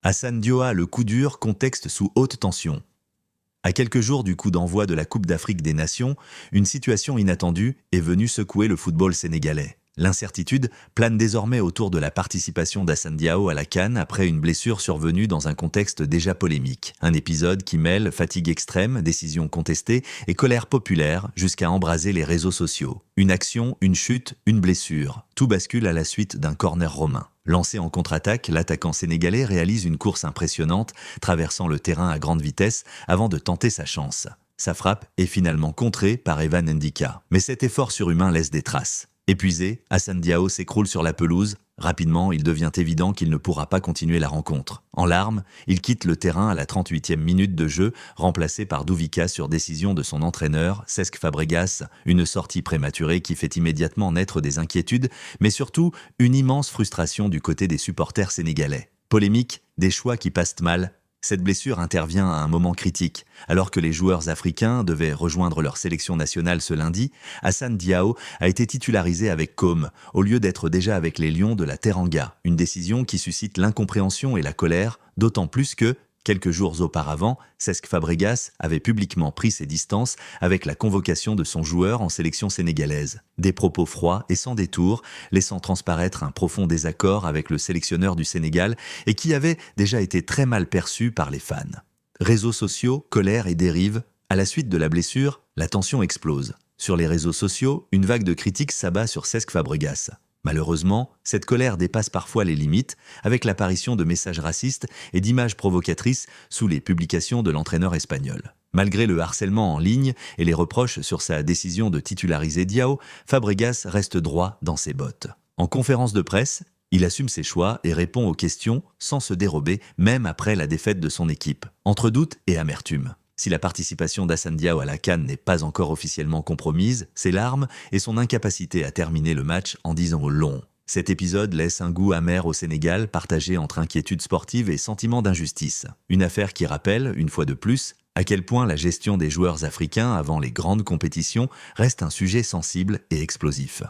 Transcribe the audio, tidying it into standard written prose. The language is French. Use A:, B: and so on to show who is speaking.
A: Hassan Dioa, le coup dur, contexte sous haute tension. À quelques jours du coup d'envoi de la Coupe d'Afrique des Nations, une situation inattendue est venue secouer le football sénégalais. L'incertitude plane désormais autour de la participation d'Hassane Diao à la CAN après une blessure survenue dans un contexte déjà polémique. Un épisode qui mêle fatigue extrême, décision contestée et colère populaire jusqu'à embraser les réseaux sociaux. Une action, une chute, une blessure. Tout bascule à la suite d'un corner romain. Lancé en contre-attaque, l'attaquant sénégalais réalise une course impressionnante, traversant le terrain à grande vitesse avant de tenter sa chance. Sa frappe est finalement contrée par Evan Ndika. Mais cet effort surhumain laisse des traces. Épuisé, Hassane Diao s'écroule sur la pelouse. Rapidement, il devient évident qu'il ne pourra pas continuer la rencontre. En larmes, il quitte le terrain à la 38e minute de jeu, remplacé par Douvica sur décision de son entraîneur, Cesc Fabregas, une sortie prématurée qui fait immédiatement naître des inquiétudes, mais surtout une immense frustration du côté des supporters sénégalais. Polémique, des choix qui passent mal. Cette blessure intervient à un moment critique. Alors que les joueurs africains devaient rejoindre leur sélection nationale ce lundi, Hassane Diao a été titularisé avec Com, au lieu d'être déjà avec les Lions de la Teranga. Une décision qui suscite l'incompréhension et la colère, d'autant plus que, quelques jours auparavant, Cesc Fabregas avait publiquement pris ses distances avec la convocation de son joueur en sélection sénégalaise. Des propos froids et sans détour, laissant transparaître un profond désaccord avec le sélectionneur du Sénégal et qui avait déjà été très mal perçu par les fans. Réseaux sociaux, colère et dérive. À la suite de la blessure, la tension explose. Sur les réseaux sociaux, une vague de critiques s'abat sur Cesc Fabregas. Malheureusement, cette colère dépasse parfois les limites, avec l'apparition de messages racistes et d'images provocatrices sous les publications de l'entraîneur espagnol. Malgré le harcèlement en ligne et les reproches sur sa décision de titulariser Diao, Fabregas reste droit dans ses bottes. En conférence de presse, il assume ses choix et répond aux questions sans se dérober, même après la défaite de son équipe, entre doute et amertume. Si la participation d'Hassane Diao à la CAN n'est pas encore officiellement compromise, ses larmes et son incapacité à terminer le match en disant long. Cet épisode laisse un goût amer au Sénégal, partagé entre inquiétude sportive et sentiment d'injustice. Une affaire qui rappelle, une fois de plus, à quel point la gestion des joueurs africains avant les grandes compétitions reste un sujet sensible et explosif.